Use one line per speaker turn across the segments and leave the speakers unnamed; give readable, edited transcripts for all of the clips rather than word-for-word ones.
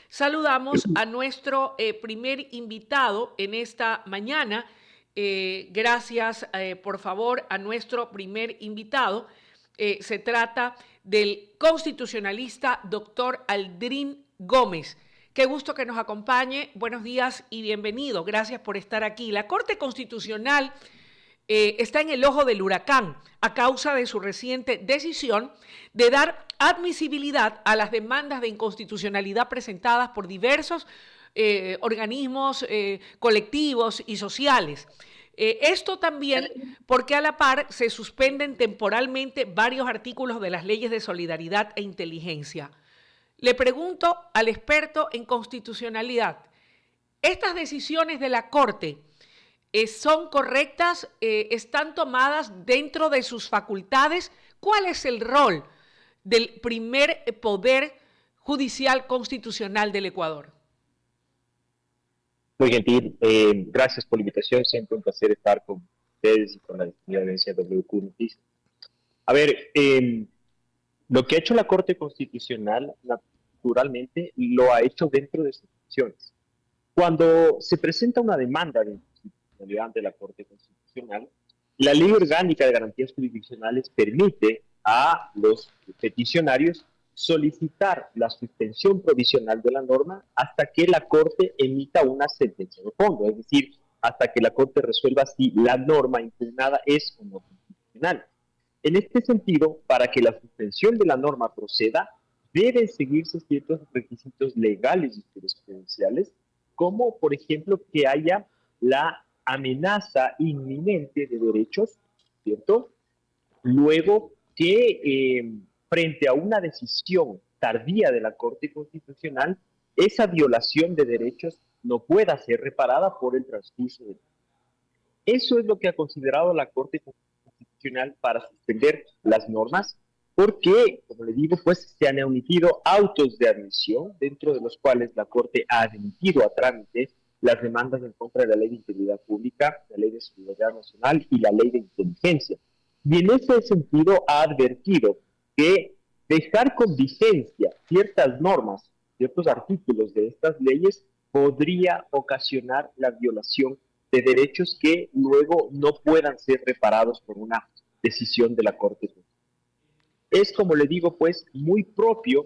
Saludamos a nuestro primer invitado en esta mañana. Gracias, por favor, a nuestro primer invitado. Se trata del constitucionalista doctor Aldrin Gómez. Qué gusto que nos acompañe. Buenos días y bienvenido. Gracias por estar aquí. La Corte Constitucional está en el ojo del huracán a causa de su reciente decisión de dar admisibilidad a las demandas de inconstitucionalidad presentadas por diversos organismos colectivos y sociales. Esto también porque a la par se suspenden temporalmente varios artículos de las leyes de solidaridad e inteligencia. Le pregunto al experto en constitucionalidad, ¿estas decisiones de la Corte son correctas, están tomadas dentro de sus facultades? ¿Cuál es el rol del primer poder judicial constitucional del Ecuador?
Muy gentil, gracias por la invitación, siempre un placer estar con ustedes y con la distinguida audiencia WQ Noticias. A ver, lo que ha hecho la Corte Constitucional, naturalmente, lo ha hecho dentro de sus funciones. Cuando se presenta una demanda de inconstitucionalidad ante la Corte Constitucional, la Ley Orgánica de Garantías Jurisdiccionales permite a los peticionarios solicitar la suspensión provisional de la norma hasta que la Corte emita una sentencia de fondo, es decir, hasta que la Corte resuelva si la norma impugnada es o no constitucional. En este sentido, para que la suspensión de la norma proceda, deben seguirse ciertos requisitos legales y jurisprudenciales, como por ejemplo que haya la amenaza inminente de derechos, ¿cierto? Luego que frente a una decisión tardía de la Corte Constitucional, esa violación de derechos no pueda ser reparada por el transcurso del tiempo. Eso es lo que ha considerado la Corte Constitucional para suspender las normas, porque, como le digo, pues se han emitido autos de admisión, dentro de los cuales la Corte ha admitido a trámite las demandas en contra de la Ley de Integridad Pública, la Ley de Seguridad Nacional y la Ley de Inteligencia. Y en ese sentido ha advertido que dejar con vigencia ciertas normas, ciertos artículos de estas leyes podría ocasionar la violación de derechos que luego no puedan ser reparados por una decisión de la Corte. Es, como le digo, pues muy propio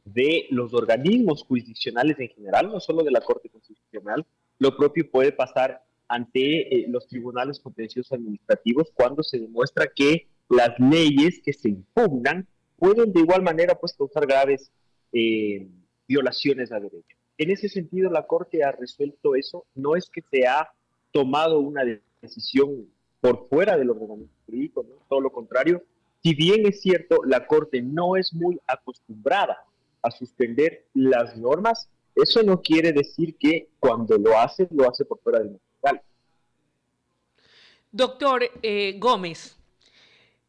de los organismos jurisdiccionales en general, no solo de la Corte Constitucional. Lo propio puede pasar ante los tribunales contenciosos administrativos cuando se demuestra que las leyes que se impugnan pueden de igual manera pues causar graves violaciones a derechos. En ese sentido, la Corte ha resuelto eso. No es que se ha tomado una decisión por fuera del ordenamiento jurídico, ¿no? Todo lo contrario. Si bien es cierto, la Corte no es muy acostumbrada a suspender las normas, eso no quiere decir que cuando lo hace por fuera del marco legal.
Doctor Gómez,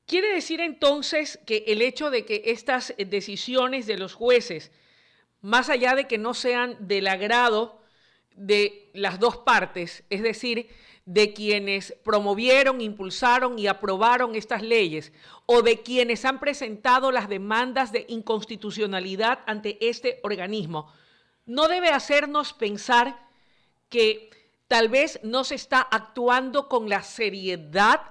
¿quiere decir entonces que el hecho de que estas decisiones de los jueces, más allá de que no sean del agrado de las dos partes, es decir, de quienes promovieron, impulsaron y aprobaron estas leyes, o de quienes han presentado las demandas de inconstitucionalidad ante este organismo, no debe hacernos pensar que tal vez no se está actuando con la seriedad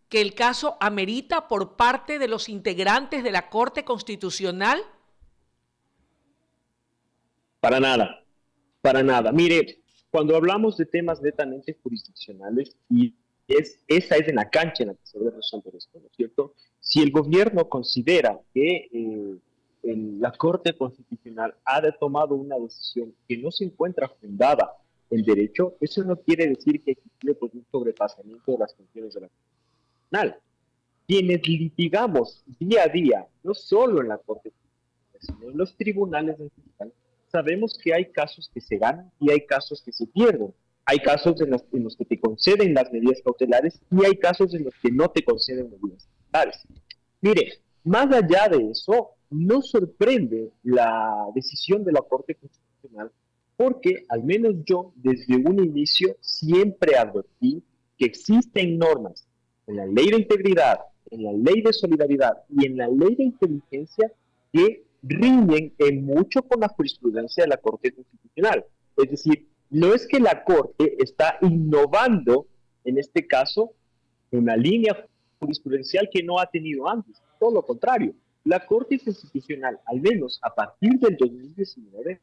que el caso amerita por parte de los integrantes de la Corte Constitucional?
Para nada, para nada. Mire, cuando hablamos de temas netamente jurisdiccionales, y esa es en la cancha en la que se debe resolver esto, ¿no es cierto? Si el gobierno considera que la Corte Constitucional ha tomado una decisión que no se encuentra fundada en derecho, eso no quiere decir que existe pues, un sobrepasamiento de las funciones de la Corte Constitucional. Quienes litigamos día a día, no solo en la Corte Constitucional, sino en los tribunales en general, sabemos que hay casos que se ganan y hay casos que se pierden. Hay casos en los que te conceden las medidas cautelares y hay casos en los que no te conceden medidas cautelares. Mire, más allá de eso, no sorprende la decisión de la Corte Constitucional porque, al menos yo, desde un inicio, siempre advertí que existen normas en la Ley de Integridad, en la Ley de Solidaridad y en la Ley de Inteligencia que riñen en mucho con la jurisprudencia de la Corte Constitucional. Es decir, no es que la Corte está innovando, en este caso, una línea jurisprudencial que no ha tenido antes. Todo lo contrario. La Corte Constitucional, al menos a partir del 2019,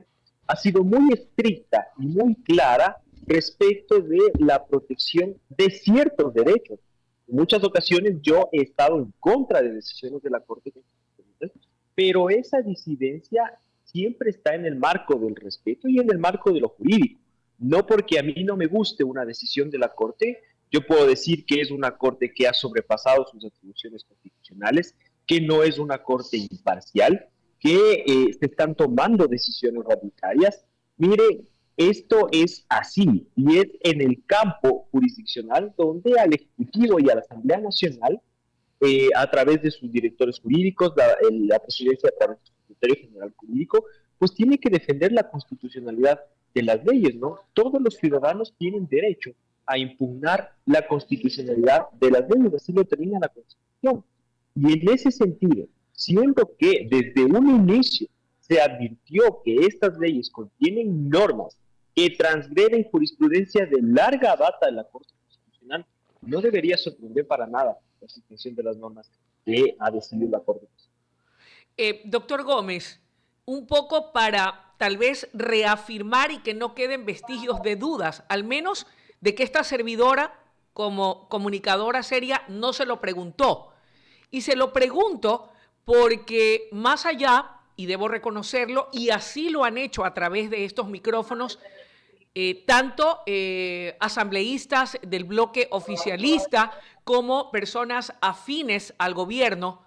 ha sido muy estricta y muy clara respecto de la protección de ciertos derechos. En muchas ocasiones yo he estado en contra de decisiones de la Corte Constitucional, pero esa disidencia siempre está en el marco del respeto y en el marco de lo jurídico. No porque a mí no me guste una decisión de la Corte, yo puedo decir que es una Corte que ha sobrepasado sus atribuciones constitucionales, que no es una Corte imparcial, que se están tomando decisiones arbitrarias. Mire, esto es así y es en el campo jurisdiccional donde al Ejecutivo y a la Asamblea Nacional, a través de sus directores jurídicos, la presidencia a través de su secretario general jurídico, pues tiene que defender la constitucionalidad de las leyes, ¿no? Todos los ciudadanos tienen derecho a impugnar la constitucionalidad de las leyes, así lo determina la Constitución. Y en ese sentido, siendo que desde un inicio se advirtió que estas leyes contienen normas que transgreden jurisprudencia de larga data de la Corte Constitucional, no debería sorprender para nada la suspensión de las normas que ha decidido la Corte Constitucional.
Doctor Gómez, un poco para tal vez reafirmar y que no queden vestigios de dudas, al menos de que esta servidora, como comunicadora seria, no se lo preguntó. Y se lo pregunto porque más allá, y debo reconocerlo, y así lo han hecho a través de estos micrófonos, tanto asambleístas del bloque oficialista como personas afines al gobierno,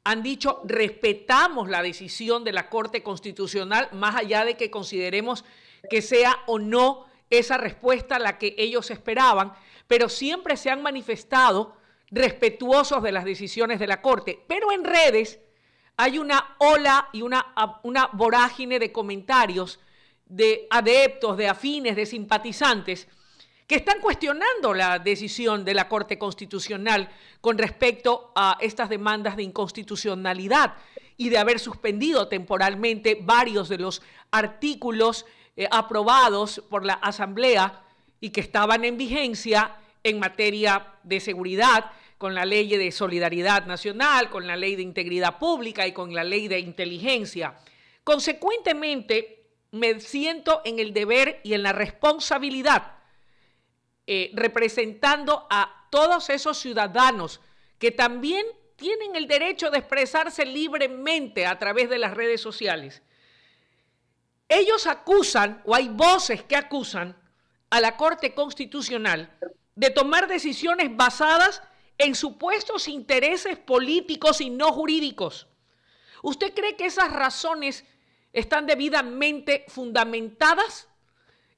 han dicho, respetamos la decisión de la Corte Constitucional, más allá de que consideremos que sea o no esa respuesta la que ellos esperaban, pero siempre se han manifestado respetuosos de las decisiones de la Corte. Pero en redes hay una ola y una vorágine de comentarios de adeptos, de afines, de simpatizantes, que están cuestionando la decisión de la Corte Constitucional con respecto a estas demandas de inconstitucionalidad y de haber suspendido temporalmente varios de los artículos aprobados por la Asamblea y que estaban en vigencia en materia de seguridad, con la ley de solidaridad nacional, con la ley de integridad pública y con la ley de inteligencia. Consecuentemente, me siento en el deber y en la responsabilidad representando a todos esos ciudadanos que también tienen el derecho de expresarse libremente a través de las redes sociales. Ellos acusan, o hay voces que acusan a la Corte Constitucional de tomar decisiones basadas en supuestos intereses políticos y no jurídicos. ¿Usted cree que esas razones están debidamente fundamentadas?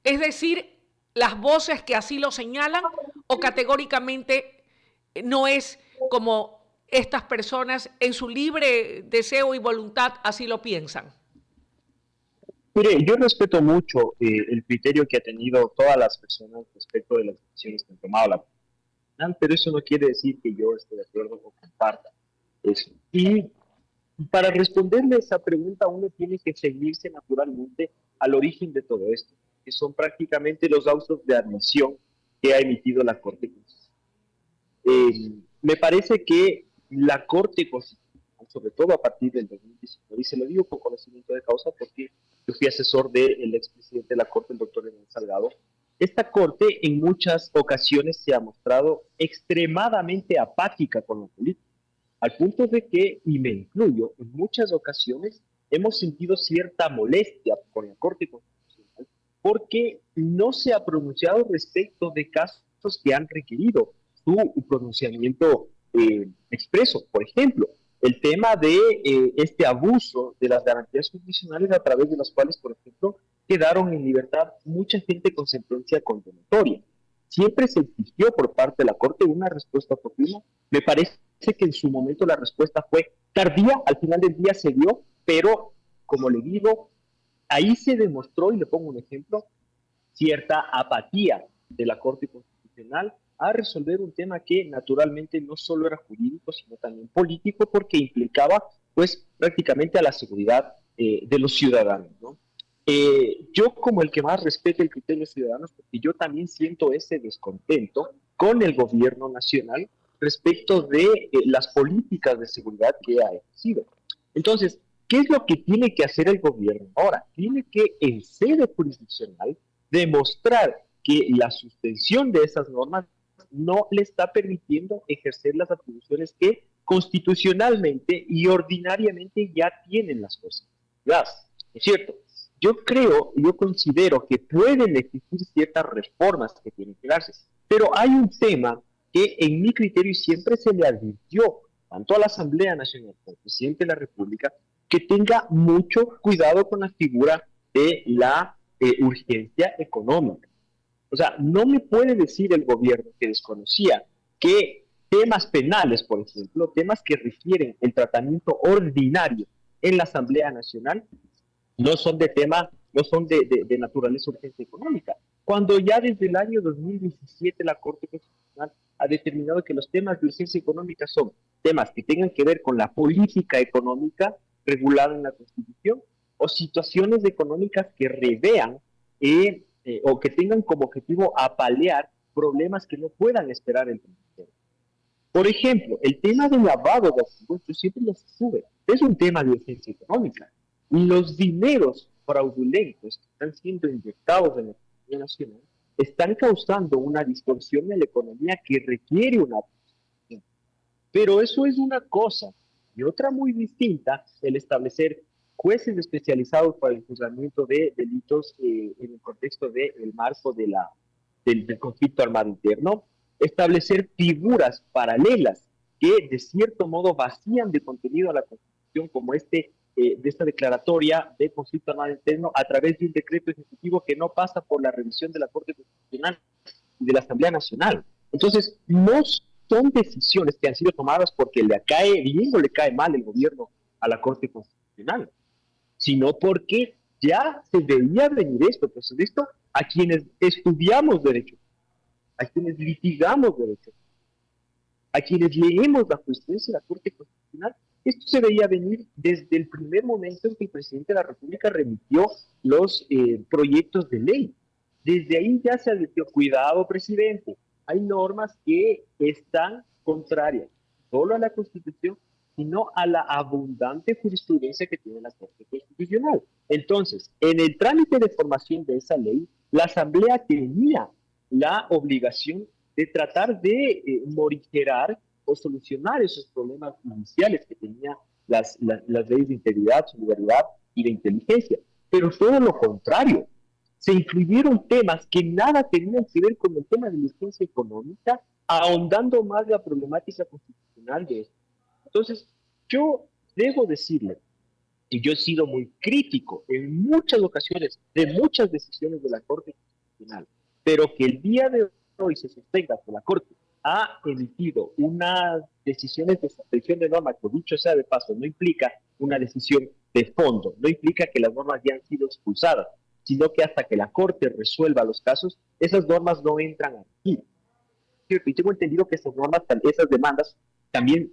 Es decir, las voces que así lo señalan, o categóricamente no es como estas personas en su libre deseo y voluntad así lo piensan.
Mire, yo respeto mucho el criterio que ha tenido todas las personas respecto de las decisiones que han tomado la Constitucional, pero eso no quiere decir que yo esté de acuerdo o comparta eso. Y para responderle esa pregunta, uno tiene que seguirse naturalmente al origen de todo esto, que son prácticamente los autos de admisión que ha emitido la Corte Constitucional. Me parece que la Corte Constitucional, sobre todo a partir del 2019, y se lo digo con conocimiento de causa porque yo fui asesor del expresidente de la Corte, el doctor Hernán Salgado, esta Corte en muchas ocasiones se ha mostrado extremadamente apática con la política, al punto de que, y me incluyo, en muchas ocasiones hemos sentido cierta molestia con la Corte Constitucional porque no se ha pronunciado respecto de casos que han requerido su pronunciamiento expreso. Por ejemplo, el tema de este abuso de las garantías constitucionales a través de las cuales, por ejemplo, quedaron en libertad mucha gente con sentencia condenatoria. Siempre se exigió por parte de la Corte una respuesta oportuna. Me parece que en su momento la respuesta fue tardía, al final del día se dio, pero, como le digo, ahí se demostró, y le pongo un ejemplo, cierta apatía de la Corte Constitucional a resolver un tema que naturalmente no solo era jurídico, sino también político, porque implicaba pues prácticamente a la seguridad de los ciudadanos, ¿no? Yo como el que más respeta el criterio de los ciudadanos, porque yo también siento ese descontento con el gobierno nacional respecto de las políticas de seguridad que ha ejercido. Entonces, ¿qué es lo que tiene que hacer el gobierno ahora? Tiene que, en sede jurisdiccional, demostrar que la suspensión de esas normas no le está permitiendo ejercer las atribuciones que constitucionalmente y ordinariamente ya tienen las cosas. ¿Es cierto? Yo considero que pueden existir ciertas reformas que tienen que darse, pero hay un tema que en mi criterio siempre se le advirtió tanto a la Asamblea Nacional como al presidente de la República que tenga mucho cuidado con la figura de la urgencia económica. O sea, no me puede decir el gobierno que desconocía que temas penales, por ejemplo, temas que refieren el tratamiento ordinario en la Asamblea Nacional, no son de tema, no son de naturaleza urgencia económica. Cuando ya desde el año 2017 la Corte Constitucional ha determinado que los temas de urgencia económica son temas que tengan que ver con la política económica regulada en la Constitución o situaciones económicas que revean o que tengan como objetivo apalear problemas que no puedan esperar el tiempo. Por ejemplo, el tema del lavado de activos, yo siempre lo sube, es un tema de urgencia económica. Los dineros fraudulentos que están siendo inyectados en la economía nacional están causando una distorsión en la economía que requiere una atención. Pero eso es una cosa. Y otra muy distinta, el establecer jueces especializados para el juzgamiento de delitos en el contexto del marco del conflicto armado interno, establecer figuras paralelas que de cierto modo vacían de contenido a la Constitución, como de esta declaratoria de conflicto armado interno a través de un decreto ejecutivo que no pasa por la revisión de la Corte Constitucional y de la Asamblea Nacional. Entonces, no son decisiones que han sido tomadas porque le cae bien o le cae mal el gobierno a la Corte Constitucional, sino porque ya se veía venir esto. Pues esto a quienes estudiamos derecho, a quienes litigamos derecho, a quienes leemos la jurisprudencia de la Corte Constitucional, esto se veía venir desde el primer momento en que el presidente de la República remitió los proyectos de ley. Desde ahí ya se advirtió, cuidado presidente, hay normas que están contrarias no solo a la Constitución, sino a la abundante jurisprudencia que tiene la Corte Constitucional. Entonces, en el trámite de formación de esa ley, la Asamblea tenía la obligación de tratar de morigerar o solucionar esos problemas iniciales que tenían las leyes de integridad, solidaridad y de inteligencia. Pero todo lo contrario, se incluyeron temas que nada tenían que ver con el tema de la urgencia económica, ahondando más la problemática constitucional de esto. Entonces, yo debo decirle, y yo he sido muy crítico en muchas ocasiones de muchas decisiones de la Corte Constitucional, pero que el día de hoy se sostenga que la Corte ha emitido unas decisiones de suspensión de normas, que dicho sea de paso, no implica una decisión de fondo, no implica que las normas ya han sido expulsadas, sino que hasta que la Corte resuelva los casos, esas normas no entran aquí. Y tengo entendido que esas normas, esas demandas, también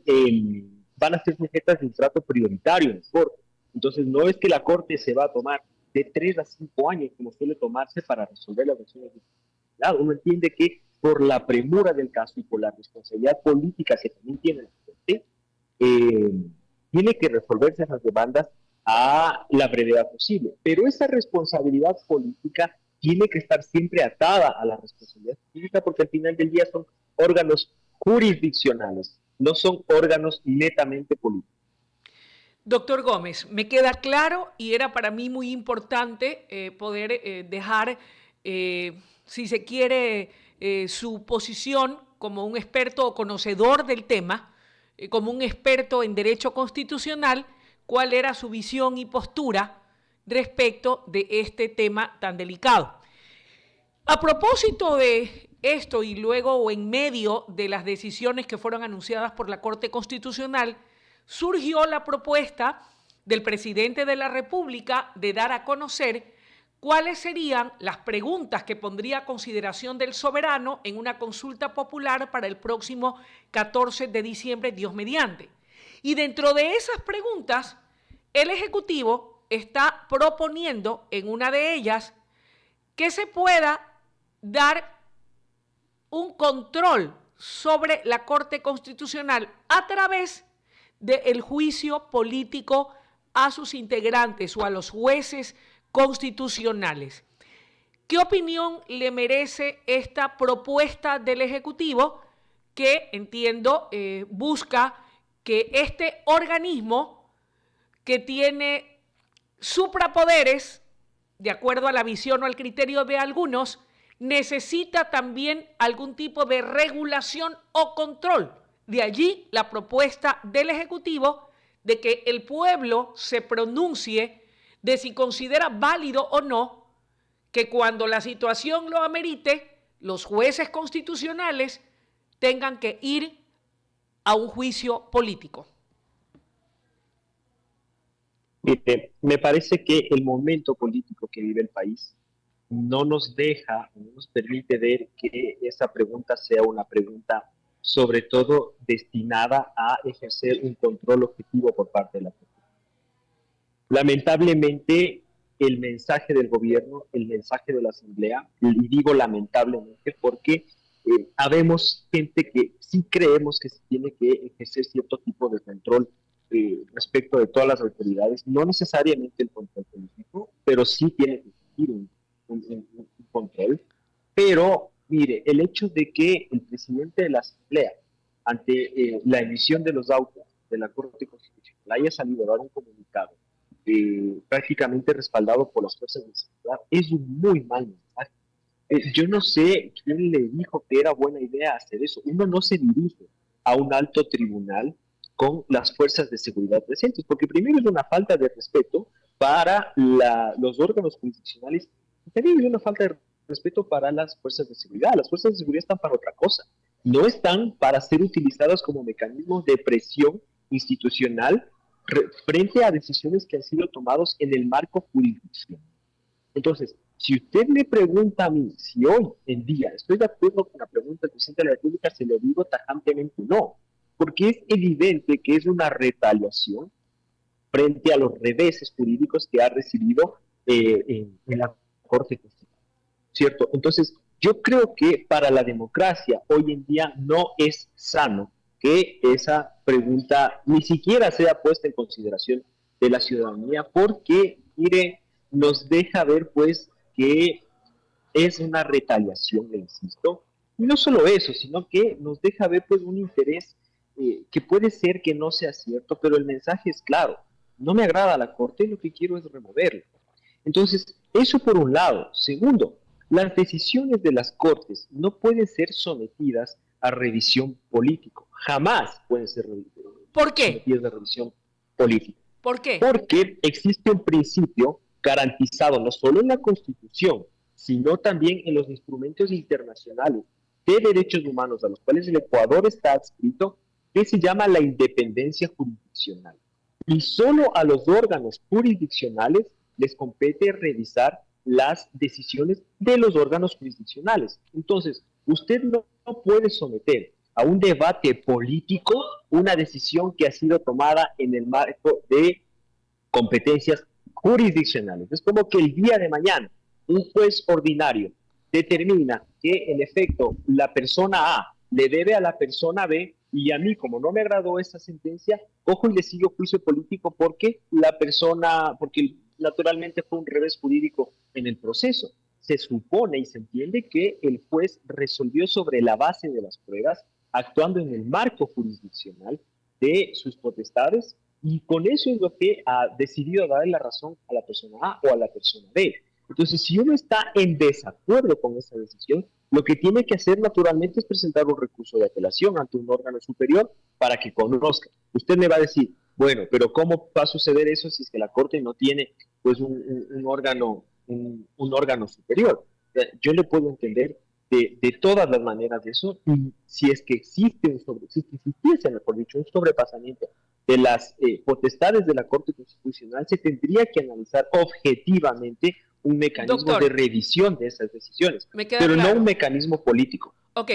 van a ser sujetas de un trato prioritario en la Corte. Entonces, no es que la Corte se va a tomar de 3 a 5 años, como suele tomarse para resolver las cuestiones de seguridad. Uno entiende que por la premura del caso y por la responsabilidad política que también tiene la Corte, tiene que resolverse esas demandas a la brevedad posible. Pero esa responsabilidad política tiene que estar siempre atada a la responsabilidad política, porque al final del día son órganos jurisdiccionales, no son órganos netamente políticos.
Doctor Gómez, me queda claro y era para mí muy importante poder dejar, si se quiere, su posición como un experto o conocedor del tema, como un experto en derecho constitucional, cuál era su visión y postura respecto de este tema tan delicado. A propósito de esto y luego o en medio de las decisiones que fueron anunciadas por la Corte Constitucional, surgió la propuesta del presidente de la República de dar a conocer cuáles serían las preguntas que pondría a consideración del soberano en una consulta popular para el próximo 14 de diciembre, Dios mediante. Y dentro de esas preguntas, el Ejecutivo está proponiendo en una de ellas que se pueda dar un control sobre la Corte Constitucional a través del juicio político a sus integrantes o a los jueces constitucionales. ¿Qué opinión le merece esta propuesta del Ejecutivo que, entiendo, busca que este organismo que tiene suprapoderes, de acuerdo a la visión o al criterio de algunos, necesita también algún tipo de regulación o control? De allí la propuesta del Ejecutivo de que el pueblo se pronuncie de si considera válido o no que cuando la situación lo amerite, los jueces constitucionales tengan que ir a un juicio político.
Mire, me parece que el momento político que vive el país no nos deja, no nos permite ver que esa pregunta sea una pregunta sobre todo destinada a ejercer un control objetivo por parte de la Corte. Lamentablemente, el mensaje del gobierno, el mensaje de la Asamblea, y digo lamentablemente porque habemos gente que sí creemos que se tiene que ejercer cierto tipo de control respecto de todas las autoridades, no necesariamente el control político, pero sí tiene que existir un control. Pero, mire, el hecho de que el presidente de la Asamblea, ante la emisión de los autos de la Corte Constitucional, haya salido a dar un comunicado prácticamente respaldado por las fuerzas de seguridad, es un muy mal mensaje. Yo no sé quién le dijo que era buena idea hacer eso. Uno no se dirige a un alto tribunal con las fuerzas de seguridad presentes, porque primero es una falta de respeto para los órganos jurisdiccionales y también es una falta de respeto para las fuerzas de seguridad. Las fuerzas de seguridad están para otra cosa, no están para ser utilizadas como mecanismos de presión institucional frente a decisiones que han sido tomadas en el marco jurisdiccional. Entonces, si usted me pregunta a mí si hoy en día estoy de acuerdo con la pregunta del presidente de la República, se lo digo tajantemente no, porque es evidente que es una retaliación frente a los reveses jurídicos que ha recibido en la Corte Constitucional, ¿cierto? Entonces, yo creo que para la democracia hoy en día no es sano que esa pregunta ni siquiera sea puesta en consideración de la ciudadanía, porque, mire, nos deja ver, pues, que es una retaliación, le insisto, y no solo eso, sino que nos deja ver, pues, un interés que puede ser que no sea cierto, pero el mensaje es claro: no me agrada la Corte, lo que quiero es removerla. Entonces, eso por un lado. Segundo, las decisiones de las Cortes no pueden ser sometidas a revisión política. Jamás pueden ser
¿Por qué?
sometidas a revisión política.
¿Por qué?
Porque existe un principio garantizado no solo en la Constitución, sino también en los instrumentos internacionales de derechos humanos a los cuales el Ecuador está adscrito, que se llama la independencia jurisdiccional. Y solo a los órganos jurisdiccionales les compete revisar las decisiones de los órganos jurisdiccionales. Entonces, usted no puede someter a un debate político una decisión que ha sido tomada en el marco de competencias jurisdiccionales. Es como que el día de mañana un juez ordinario determina que en efecto la persona A le debe a la persona B, y a mí, como no me agradó esa sentencia, cojo y le sigo juicio político porque naturalmente fue un revés jurídico en el proceso. Se supone y se entiende que el juez resolvió sobre la base de las pruebas, actuando en el marco jurisdiccional de sus potestades, y con eso es lo que ha decidido darle la razón a la persona A o a la persona B. Entonces, si uno está en desacuerdo con esa decisión, lo que tiene que hacer naturalmente es presentar un recurso de apelación ante un órgano superior para que conozca. Usted me va a decir, bueno, pero ¿cómo va a suceder eso si es que la Corte no tiene pues un órgano superior? Yo le puedo entender de todas las maneras de eso, y si es que existe si existiese, mejor dicho, un sobrepasamiento de las potestades de la Corte Constitucional, se tendría que analizar objetivamente un mecanismo
Doctor,
de revisión de esas decisiones,
me queda
pero
claro.
no un mecanismo político.
Ok,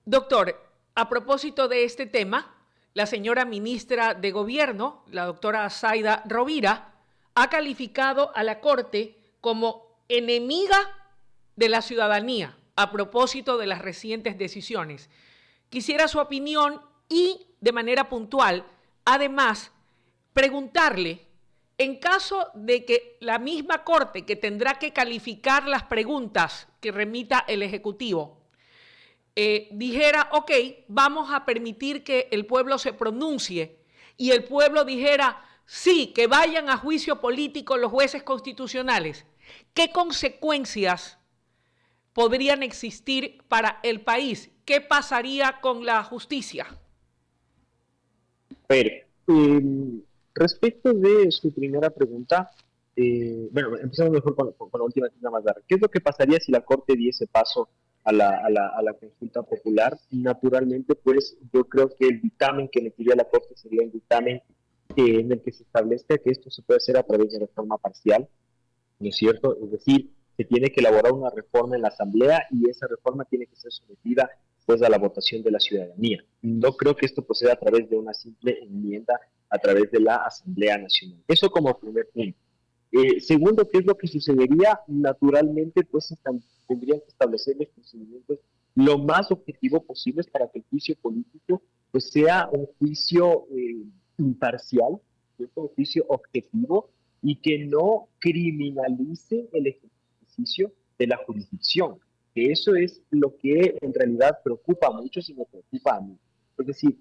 doctor, a propósito de este tema, la señora ministra de Gobierno, la doctora Zaida Rovira, ha calificado a la Corte como enemiga de la ciudadanía a propósito de las recientes decisiones. Quisiera su opinión y, de manera puntual, además, preguntarle, en caso de que la misma Corte que tendrá que calificar las preguntas que remita el Ejecutivo, dijera, ok, vamos a permitir que el pueblo se pronuncie, y el pueblo dijera, sí, que vayan a juicio político los jueces constitucionales, ¿qué consecuencias podrían existir para el país? ¿Qué pasaría con la justicia?
Pero, respecto de su primera pregunta, bueno, empezamos mejor con la última, que es la más larga. ¿Qué es lo que pasaría si la Corte diese paso a la consulta popular? Naturalmente, pues yo creo que el dictamen que emitiría la Corte sería un dictamen en el que se establezca que esto se puede hacer a través de reforma parcial, ¿no es cierto? Es decir, se tiene que elaborar una reforma en la Asamblea y esa reforma tiene que ser sometida pues a la votación de la ciudadanía. No creo que esto proceda a través de una simple enmienda a través de la Asamblea Nacional. Eso como primer punto. Segundo, ¿qué es lo que sucedería? Naturalmente, pues tendrían que establecer los procedimientos lo más objetivo posibles para que el juicio político pues sea un juicio imparcial, ¿cierto? Un juicio objetivo y que no criminalice el ejercicio de la jurisdicción. Que eso es lo que en realidad preocupa a muchos y me preocupa a mí. Es decir,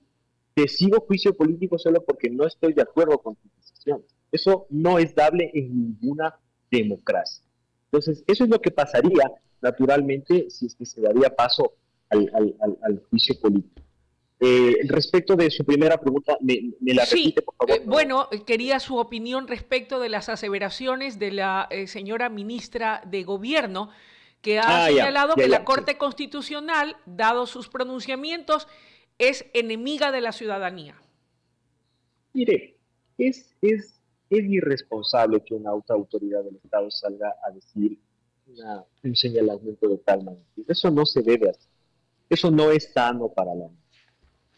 te sigo juicio político solo porque no estoy de acuerdo con tus decisiones. Eso no es dable en ninguna democracia. Entonces, eso es lo que pasaría naturalmente si es que se daría paso al juicio político. Respecto de su primera pregunta, ¿me la repite,
Sí,
por favor?
bueno, quería su opinión respecto de las aseveraciones de la señora ministra de Gobierno, que ha señalado que la
Sí.
Corte Constitucional, dado sus pronunciamientos, es enemiga de la ciudadanía.
Mire, es irresponsable que una alta autoridad del Estado salga a decir un señalamiento de tal manera. Eso no se debe hacer. Eso no es sano para la nación.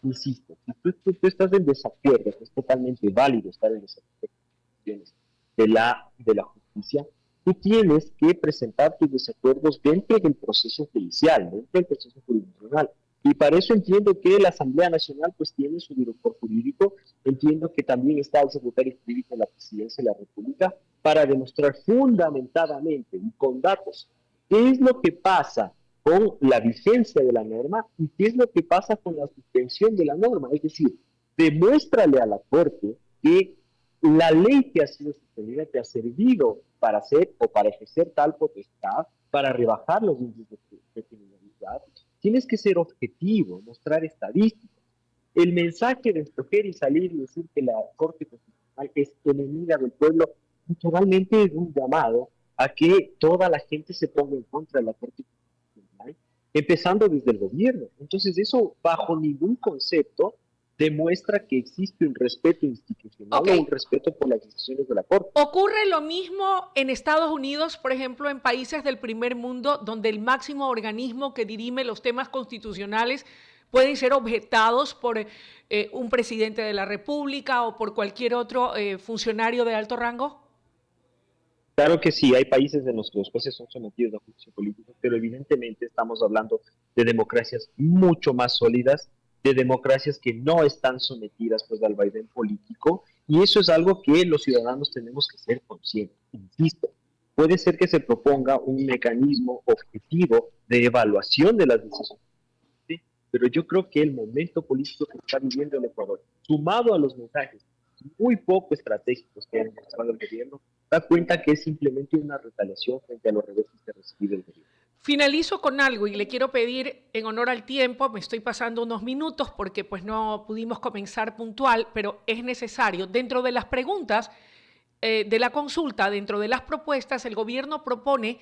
Insisto, si tú estás en desacuerdo, es totalmente válido estar en desacuerdo de la justicia, tú tienes que presentar tus desacuerdos dentro del proceso judicial, dentro del proceso jurisdiccional. Y para eso entiendo que la Asamblea Nacional pues tiene su director jurídico, entiendo que también está el secretario jurídico de la Presidencia de la República para demostrar fundamentadamente y con datos qué es lo que pasa con la vigencia de la norma y qué es lo que pasa con la suspensión de la norma. Es decir, demuéstrale a la Corte que la ley que ha sido suspendida te ha servido para hacer o para ejercer tal potestad, para rebajar los índices de criminalidad. Tienes que ser objetivo, mostrar estadísticas. El mensaje de escoger y salir y decir que la Corte Constitucional es enemiga del pueblo, naturalmente es un llamado a que toda la gente se ponga en contra de la Corte Constitucional, empezando desde el gobierno. Entonces eso bajo ningún concepto demuestra que existe un respeto institucional o un respeto por las decisiones de la Corte.
Ocurre lo mismo en Estados Unidos, por ejemplo, en países del primer mundo, donde el máximo organismo que dirime los temas constitucionales pueden ser objetados por un presidente de la República o por cualquier otro funcionario de alto rango.
Claro que sí, hay países en los que los jueces son sometidos a juicio político, pero evidentemente estamos hablando de democracias mucho más sólidas, de democracias que no están sometidas pues al vaivén político, y eso es algo que los ciudadanos tenemos que ser conscientes. Insisto, puede ser que se proponga un mecanismo objetivo de evaluación de las decisiones, ¿sí? Pero yo creo que el momento político que está viviendo el Ecuador, sumado a los mensajes muy poco estratégicos que han mostrado el gobierno, da cuenta que es simplemente una retaliación frente a los reveses que recibe el gobierno.
Finalizo con algo y le quiero pedir en honor al tiempo, me estoy pasando unos minutos porque pues no pudimos comenzar puntual, pero es necesario. Dentro de las preguntas de la consulta, dentro de las propuestas, el gobierno propone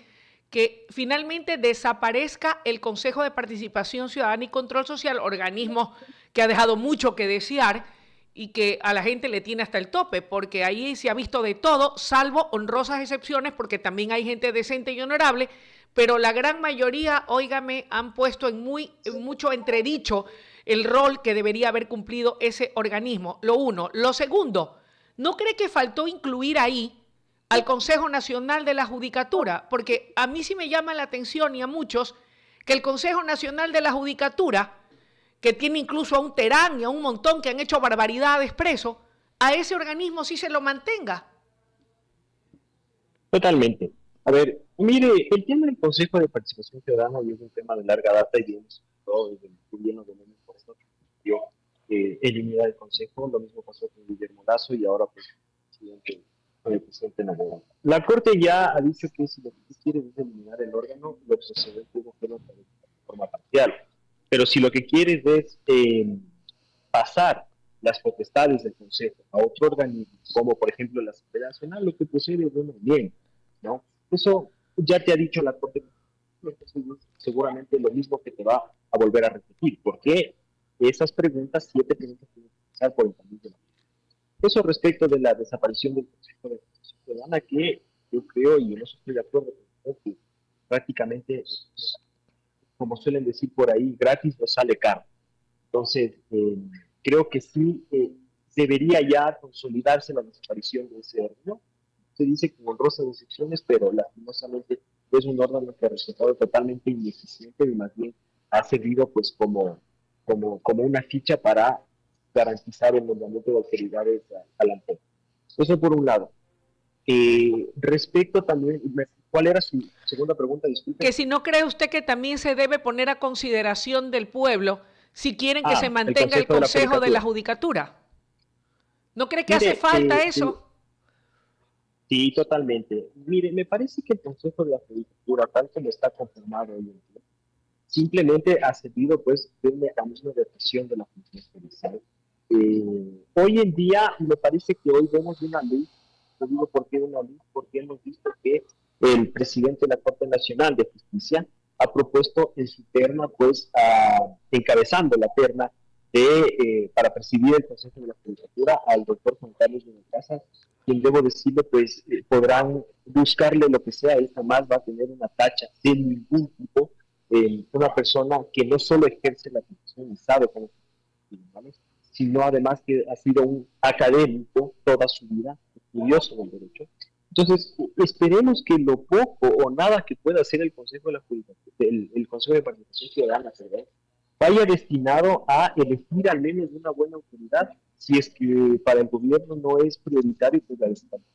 que finalmente desaparezca el Consejo de Participación Ciudadana y Control Social, organismo que ha dejado mucho que desear, y que a la gente le tiene hasta el tope, porque ahí se ha visto de todo, salvo honrosas excepciones, porque también hay gente decente y honorable, pero la gran mayoría, óigame, han puesto en mucho entredicho el rol que debería haber cumplido ese organismo, lo uno. Lo segundo, ¿no cree que faltó incluir ahí al Consejo Nacional de la Judicatura? Porque a mí sí me llama la atención y a muchos que el Consejo Nacional de la Judicatura, que tiene incluso a un Terán y a un montón que han hecho barbaridades presos, a ese organismo sí se lo mantenga.
Totalmente. A ver, mire, el tema del Consejo de Participación Ciudadana y es un tema de larga data y bien, todo desde el gobierno de Lenin Moreno que dio eliminar el Consejo, lo mismo pasó con Guillermo Lazo y ahora pues el presidente Noboa. La Corte ya ha dicho que si lo que quiere es eliminar el órgano, lo procedente es hacerlo de forma parcial. Pero si lo que quieres es pasar las potestades del Consejo a otro organismo, como por ejemplo la Asamblea Nacional, lo que procede es muy bien, ¿no? Eso ya te ha dicho la Corte, seguramente lo mismo que te va a volver a repetir, porque esas preguntas, 7 preguntas, tienen que pasar por el camino de la Corte. Eso respecto de la desaparición del Consejo de Participación Ciudadana, que yo creo, y yo no estoy de acuerdo con que prácticamente, como suelen decir por ahí, gratis no sale caro. Entonces, creo que sí debería ya consolidarse la desaparición de ese órgano. Se dice con honrosas excepciones, pero lastimosamente es un órgano que ha resultado totalmente ineficiente y más bien ha servido pues como una ficha para garantizar el nombramiento de autoridades a la empresa. Eso por un lado. Respecto también, ¿cuál era su segunda pregunta? Disculpe.
Que si no cree usted que también se debe poner a consideración del pueblo si quieren que se mantenga el Consejo de la Judicatura. ¿No cree que hace falta eso?
Sí, totalmente. Mire, me parece que el Consejo de la Judicatura, tal como está conformado hoy en día, simplemente ha servido pues de un mecanismo de presión de la función judicial. Hoy en día me parece que hoy vemos una ley, no digo por qué una ley, porque hemos visto que el presidente de la Corte Nacional de Justicia ha propuesto en su terna, pues, encabezando la terna para presidir el Consejo de la Judicatura al doctor Juan Carlos de Casa, quien debo decirle, pues, podrán buscarle lo que sea, él jamás va a tener una tacha de ningún tipo, una persona que no solo ejerce la profesión y sabe cómo tribunales, sino además que ha sido un académico toda su vida, estudioso del derecho. Entonces, esperemos que lo poco o nada que pueda hacer el Consejo de la Judicatura, el Consejo de Participación Ciudadana, vaya destinado a elegir al menos una buena autoridad, si es que para el gobierno no es prioritario pues la desaparición.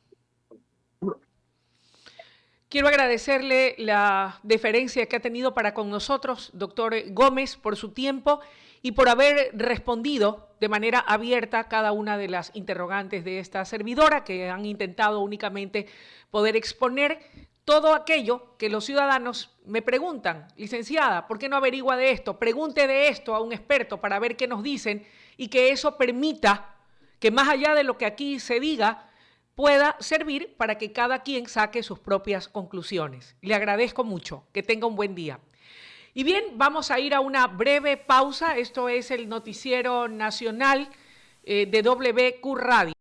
Quiero agradecerle la deferencia que ha tenido para con nosotros, doctor Gómez, por su tiempo y por haber respondido de manera abierta cada una de las interrogantes de esta servidora, que han intentado únicamente poder exponer todo aquello que los ciudadanos me preguntan. Licenciada, ¿por qué no averigua de esto? Pregunte de esto a un experto para ver qué nos dicen y que eso permita que más allá de lo que aquí se diga, pueda servir para que cada quien saque sus propias conclusiones. Le agradezco mucho. Que tenga un buen día. Y bien, vamos a ir a una breve pausa. Esto es el noticiero nacional de WQ Radio.